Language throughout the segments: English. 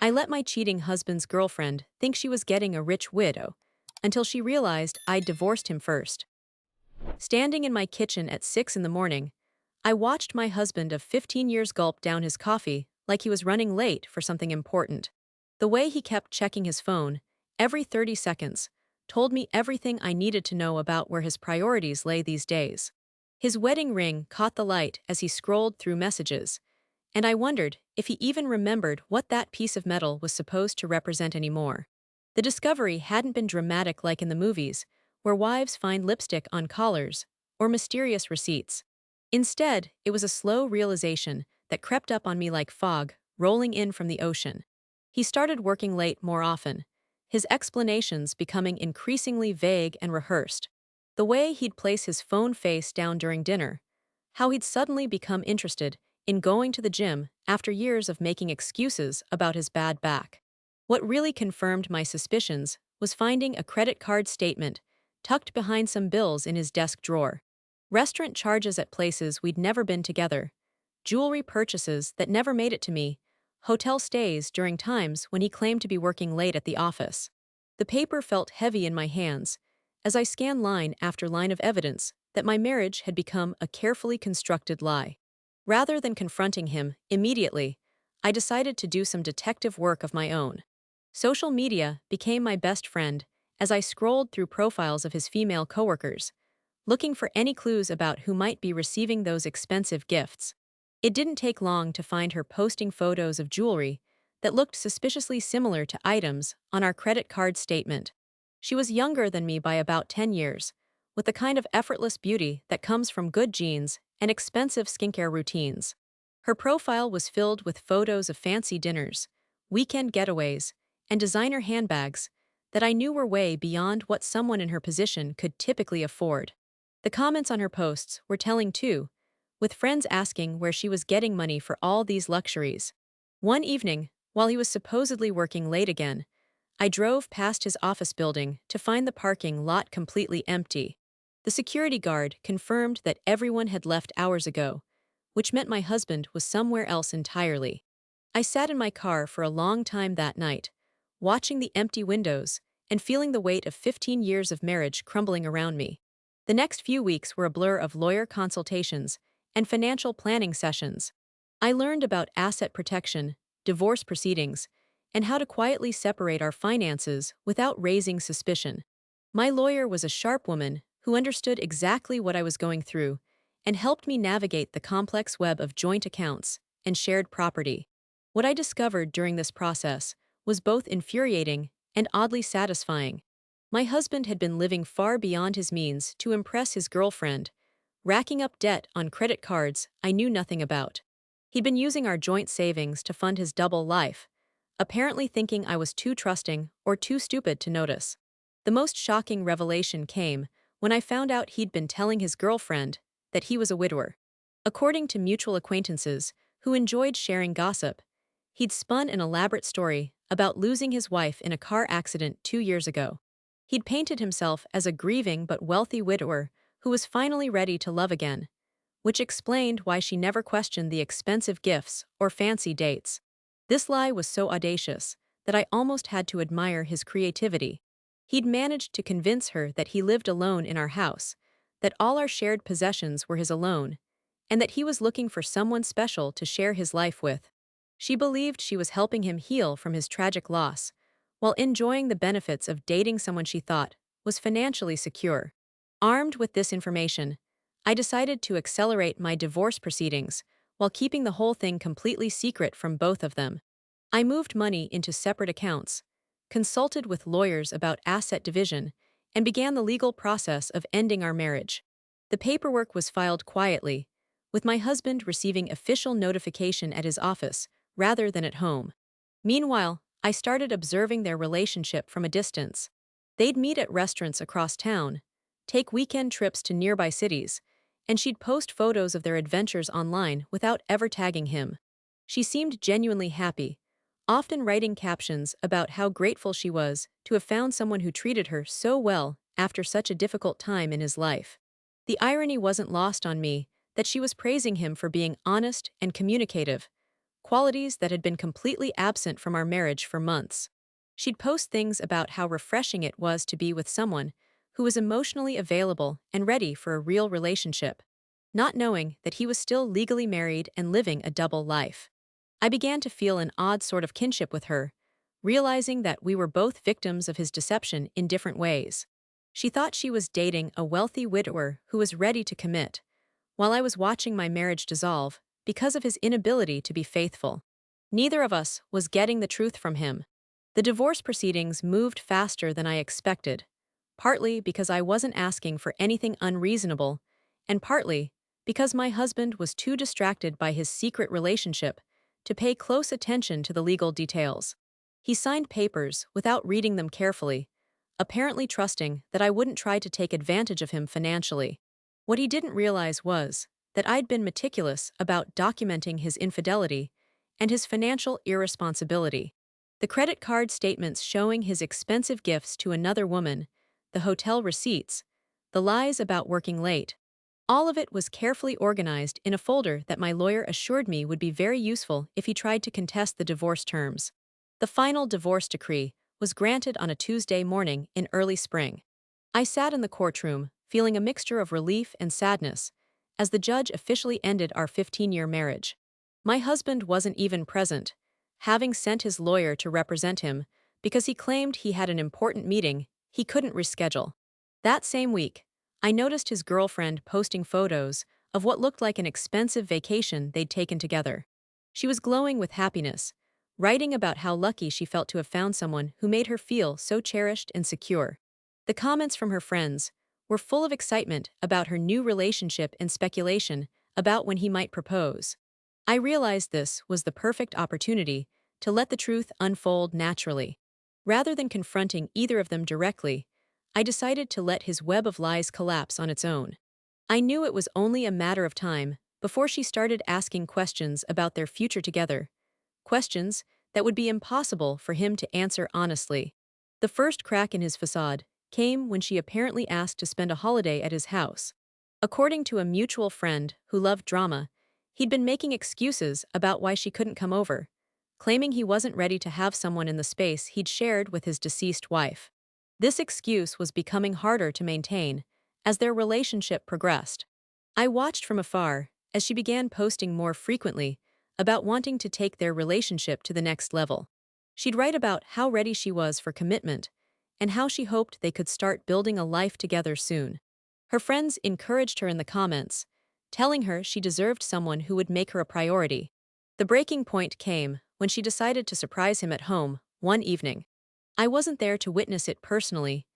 I let my cheating husband's girlfriend think she was getting a rich widow until she realized I'd divorced him first. Standing in my kitchen at 6 in the morning, I watched my husband of 15 years gulp down his coffee like he was running late for something important. The way he kept checking his phone every 30 seconds told me everything I needed to know about where his priorities lay these days. His wedding ring caught the light as he scrolled through messages, and I wondered if he even remembered what that piece of metal was supposed to represent anymore. The discovery hadn't been dramatic like in the movies, where wives find lipstick on collars or mysterious receipts. Instead, it was a slow realization that crept up on me like fog rolling in from the ocean. He started working late more often, his explanations becoming increasingly vague and rehearsed. The way he'd place his phone face down during dinner, how he'd suddenly become interested in going to the gym after years of making excuses about his bad back. What really confirmed my suspicions was finding a credit card statement tucked behind some bills in his desk drawer. Restaurant charges at places we'd never been together, jewelry purchases that never made it to me, hotel stays during times when he claimed to be working late at the office. The paper felt heavy in my hands as I scanned line after line of evidence that my marriage had become a carefully constructed lie. Rather than confronting him immediately, I decided to do some detective work of my own. Social media became my best friend as I scrolled through profiles of his female coworkers, looking for any clues about who might be receiving those expensive gifts. It didn't take long to find her posting photos of jewelry that looked suspiciously similar to items on our credit card statement. She was younger than me by about 10 years, with the kind of effortless beauty that comes from good genes and expensive skincare routines. Her profile was filled with photos of fancy dinners, weekend getaways, and designer handbags that I knew were way beyond what someone in her position could typically afford. The comments on her posts were telling too, with friends asking where she was getting money for all these luxuries. One evening, while he was supposedly working late again, I drove past his office building to find the parking lot completely empty. The security guard confirmed that everyone had left hours ago, which meant my husband was somewhere else entirely. I sat in my car for a long time that night, watching the empty windows and feeling the weight of 15 years of marriage crumbling around me. The next few weeks were a blur of lawyer consultations and financial planning sessions. I learned about asset protection, divorce proceedings, and how to quietly separate our finances without raising suspicion. My lawyer was a sharp woman who understood exactly what I was going through and helped me navigate the complex web of joint accounts and shared property. What I discovered during this process was both infuriating and oddly satisfying. My husband had been living far beyond his means to impress his girlfriend, racking up debt on credit cards I knew nothing about. He'd been using our joint savings to fund his double life, apparently thinking I was too trusting or too stupid to notice. The most shocking revelation came when I found out he'd been telling his girlfriend that he was a widower. According to mutual acquaintances who enjoyed sharing gossip, he'd spun an elaborate story about losing his wife in a car accident 2 years ago. He'd painted himself as a grieving but wealthy widower who was finally ready to love again, which explained why she never questioned the expensive gifts or fancy dates. This lie was so audacious that I almost had to admire his creativity. He'd managed to convince her that he lived alone in our house, that all our shared possessions were his alone, and that he was looking for someone special to share his life with. She believed she was helping him heal from his tragic loss, while enjoying the benefits of dating someone she thought was financially secure. Armed with this information, I decided to accelerate my divorce proceedings while keeping the whole thing completely secret from both of them. I moved money into separate accounts, consulted with lawyers about asset division, and began the legal process of ending our marriage. The paperwork was filed quietly, with my husband receiving official notification at his office rather than at home. Meanwhile, I started observing their relationship from a distance. They'd meet at restaurants across town, take weekend trips to nearby cities, and she'd post photos of their adventures online without ever tagging him. She seemed genuinely happy, often writing captions about how grateful she was to have found someone who treated her so well after such a difficult time in his life. The irony wasn't lost on me that she was praising him for being honest and communicative, qualities that had been completely absent from our marriage for months. She'd post things about how refreshing it was to be with someone who was emotionally available and ready for a real relationship, not knowing that he was still legally married and living a double life. I began to feel an odd sort of kinship with her, realizing that we were both victims of his deception in different ways. She thought she was dating a wealthy widower who was ready to commit, while I was watching my marriage dissolve because of his inability to be faithful. Neither of us was getting the truth from him. The divorce proceedings moved faster than I expected, partly because I wasn't asking for anything unreasonable, and partly because my husband was too distracted by his secret relationship to pay close attention to the legal details. He signed papers without reading them carefully, apparently trusting that I wouldn't try to take advantage of him financially. What he didn't realize was that I'd been meticulous about documenting his infidelity and his financial irresponsibility. The credit card statements showing his expensive gifts to another woman, the hotel receipts, the lies about working late. All of it was carefully organized in a folder that my lawyer assured me would be very useful if he tried to contest the divorce terms. The final divorce decree was granted on a Tuesday morning in early spring. I sat in the courtroom, feeling a mixture of relief and sadness, as the judge officially ended our 15-year marriage. My husband wasn't even present, having sent his lawyer to represent him because he claimed he had an important meeting he couldn't reschedule. That same week, I noticed his girlfriend posting photos of what looked like an expensive vacation they'd taken together. She was glowing with happiness, writing about how lucky she felt to have found someone who made her feel so cherished and secure. The comments from her friends were full of excitement about her new relationship and speculation about when he might propose. I realized this was the perfect opportunity to let the truth unfold naturally. Rather than confronting either of them directly, I decided to let his web of lies collapse on its own. I knew it was only a matter of time before she started asking questions about their future together, questions that would be impossible for him to answer honestly. The first crack in his facade came when she apparently asked to spend a holiday at his house. According to a mutual friend who loved drama, he'd been making excuses about why she couldn't come over, claiming he wasn't ready to have someone in the space he'd shared with his deceased wife. This excuse was becoming harder to maintain as their relationship progressed. I watched from afar as she began posting more frequently about wanting to take their relationship to the next level. She'd write about how ready she was for commitment and how she hoped they could start building a life together soon. Her friends encouraged her in the comments, telling her she deserved someone who would make her a priority. The breaking point came when she decided to surprise him at home one evening. I wasn't there to witness it personally,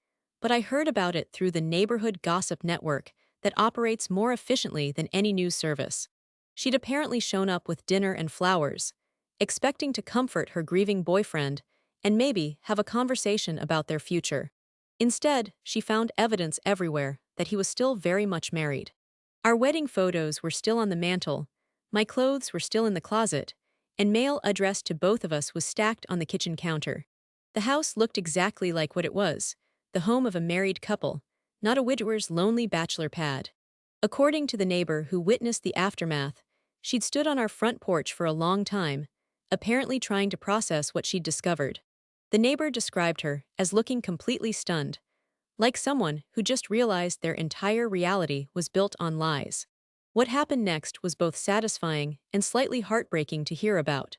but I heard about it through the neighborhood gossip network that operates more efficiently than any news service. She'd apparently shown up with dinner and flowers, expecting to comfort her grieving boyfriend and maybe have a conversation about their future. Instead, she found evidence everywhere that he was still very much married. Our wedding photos were still on the mantel, my clothes were still in the closet, and mail addressed to both of us was stacked on the kitchen counter. The house looked exactly like what it was, the home of a married couple, not a widower's lonely bachelor pad. According to the neighbor who witnessed the aftermath, she'd stood on our front porch for a long time, apparently trying to process what she'd discovered. The neighbor described her as looking completely stunned, like someone who just realized their entire reality was built on lies. What happened next was both satisfying and slightly heartbreaking to hear about.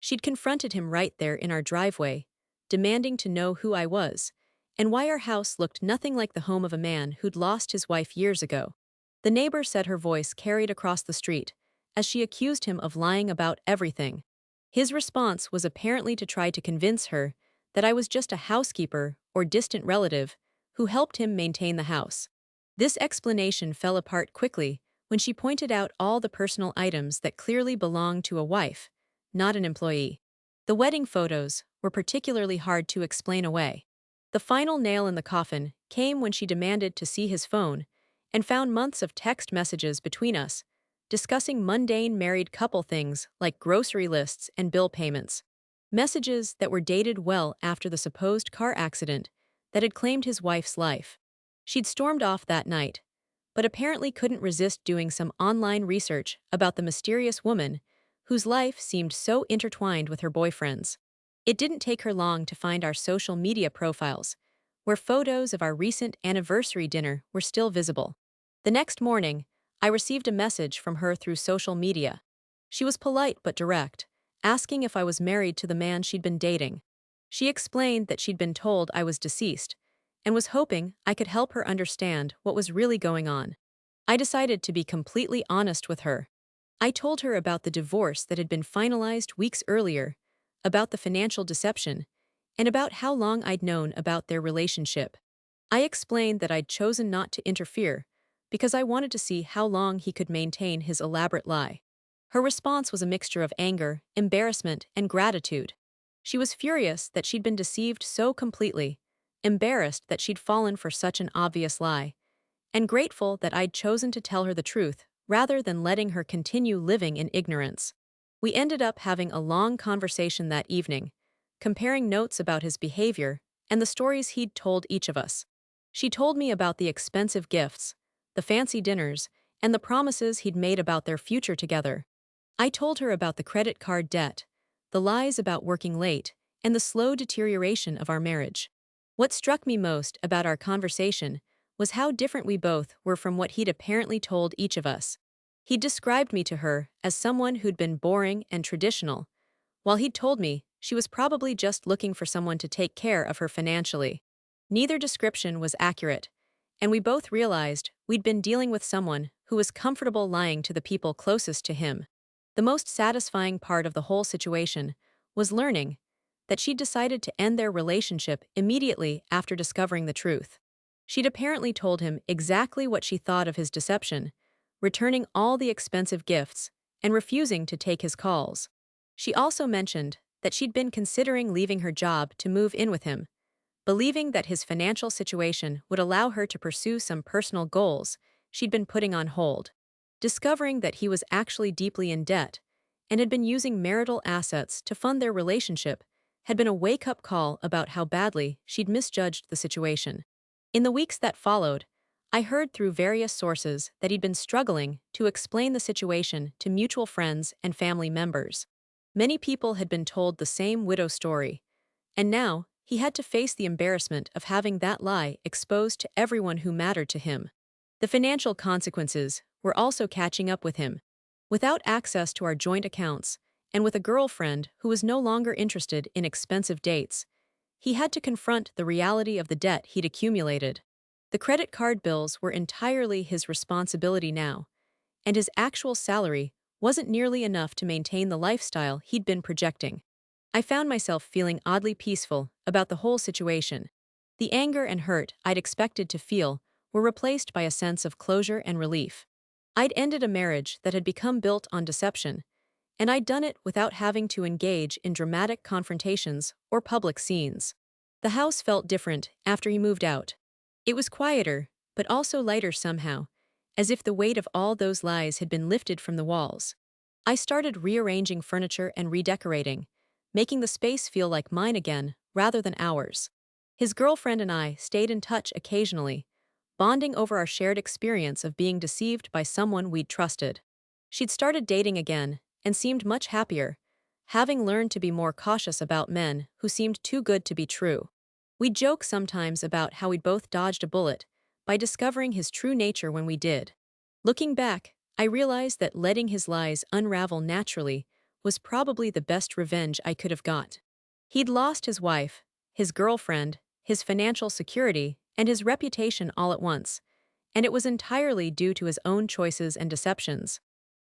She'd confronted him right there in our driveway, demanding to know who I was, and why our house looked nothing like the home of a man who'd lost his wife years ago. The neighbor said her voice carried across the street as she accused him of lying about everything. His response was apparently to try to convince her that I was just a housekeeper or distant relative who helped him maintain the house. This explanation fell apart quickly when she pointed out all the personal items that clearly belonged to a wife, not an employee. The wedding photos were particularly hard to explain away. The final nail in the coffin came when she demanded to see his phone and found months of text messages between us, discussing mundane married couple things like grocery lists and bill payments. Messages that were dated well after the supposed car accident that had claimed his wife's life. She'd stormed off that night, but apparently couldn't resist doing some online research about the mysterious woman whose life seemed so intertwined with her boyfriend's. It didn't take her long to find our social media profiles, where photos of our recent anniversary dinner were still visible. The next morning, I received a message from her through social media. She was polite but direct, asking if I was married to the man she'd been dating. She explained that she'd been told I was deceased and was hoping I could help her understand what was really going on. I decided to be completely honest with her. I told her about the divorce that had been finalized weeks earlier, about the financial deception, and about how long I'd known about their relationship. I explained that I'd chosen not to interfere because I wanted to see how long he could maintain his elaborate lie. Her response was a mixture of anger, embarrassment, and gratitude. She was furious that she'd been deceived so completely, embarrassed that she'd fallen for such an obvious lie, and grateful that I'd chosen to tell her the truth rather than letting her continue living in ignorance. We ended up having a long conversation that evening, comparing notes about his behavior and the stories he'd told each of us. She told me about the expensive gifts, the fancy dinners, and the promises he'd made about their future together. I told her about the credit card debt, the lies about working late, and the slow deterioration of our marriage. What struck me most about our conversation was how different we both were from what he'd apparently told each of us. He described me to her as someone who'd been boring and traditional, while he'd told me she was probably just looking for someone to take care of her financially. Neither description was accurate, and we both realized we'd been dealing with someone who was comfortable lying to the people closest to him. The most satisfying part of the whole situation was learning that she'd decided to end their relationship immediately after discovering the truth. She'd apparently told him exactly what she thought of his deception, returning all the expensive gifts and refusing to take his calls. She also mentioned that she'd been considering leaving her job to move in with him, believing that his financial situation would allow her to pursue some personal goals she'd been putting on hold. Discovering that he was actually deeply in debt and had been using marital assets to fund their relationship had been a wake-up call about how badly she'd misjudged the situation. In the weeks that followed, I heard through various sources that he'd been struggling to explain the situation to mutual friends and family members. Many people had been told the same widow story, and now he had to face the embarrassment of having that lie exposed to everyone who mattered to him. The financial consequences were also catching up with him. Without access to our joint accounts, and with a girlfriend who was no longer interested in expensive dates, he had to confront the reality of the debt he'd accumulated. The credit card bills were entirely his responsibility now, and his actual salary wasn't nearly enough to maintain the lifestyle he'd been projecting. I found myself feeling oddly peaceful about the whole situation. The anger and hurt I'd expected to feel were replaced by a sense of closure and relief. I'd ended a marriage that had become built on deception, and I'd done it without having to engage in dramatic confrontations or public scenes. The house felt different after he moved out. It was quieter, but also lighter somehow, as if the weight of all those lies had been lifted from the walls. I started rearranging furniture and redecorating, making the space feel like mine again rather than ours. His girlfriend and I stayed in touch occasionally, bonding over our shared experience of being deceived by someone we'd trusted. She'd started dating again and seemed much happier, having learned to be more cautious about men who seemed too good to be true. We'd joke sometimes about how we'd both dodged a bullet by discovering his true nature when we did. Looking back, I realized that letting his lies unravel naturally was probably the best revenge I could have got. He'd lost his wife, his girlfriend, his financial security, and his reputation all at once, and it was entirely due to his own choices and deceptions.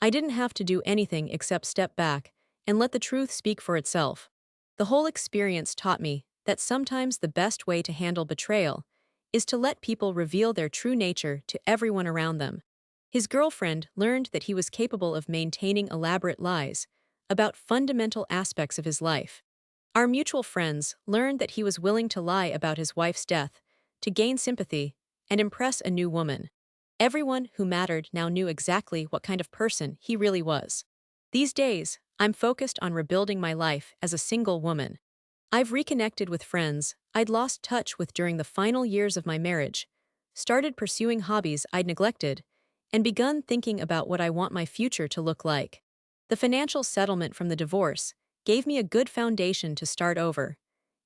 I didn't have to do anything except step back and let the truth speak for itself. The whole experience taught me that sometimes the best way to handle betrayal is to let people reveal their true nature to everyone around them. His girlfriend learned that he was capable of maintaining elaborate lies about fundamental aspects of his life. Our mutual friends learned that he was willing to lie about his wife's death to gain sympathy and impress a new woman. Everyone who mattered now knew exactly what kind of person he really was. These days, I'm focused on rebuilding my life as a single woman. I've reconnected with friends I'd lost touch with during the final years of my marriage, started pursuing hobbies I'd neglected, and begun thinking about what I want my future to look like. The financial settlement from the divorce gave me a good foundation to start over,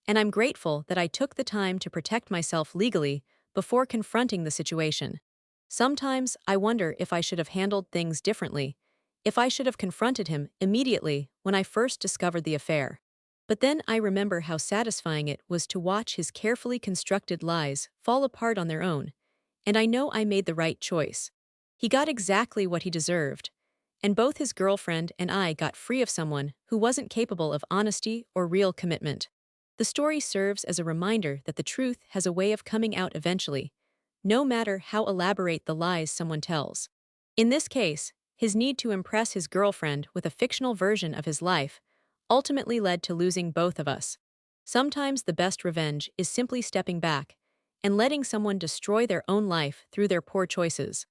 and I'm grateful that I took the time to protect myself legally before confronting the situation. Sometimes I wonder if I should have handled things differently, if I should have confronted him immediately when I first discovered the affair. But then I remember how satisfying it was to watch his carefully constructed lies fall apart on their own, and I know I made the right choice. He got exactly what he deserved, and both his girlfriend and I got free of someone who wasn't capable of honesty or real commitment. The story serves as a reminder that the truth has a way of coming out eventually, no matter how elaborate the lies someone tells. In this case, his need to impress his girlfriend with a fictional version of his life ultimately led to losing both of us. Sometimes the best revenge is simply stepping back and letting someone destroy their own life through their poor choices.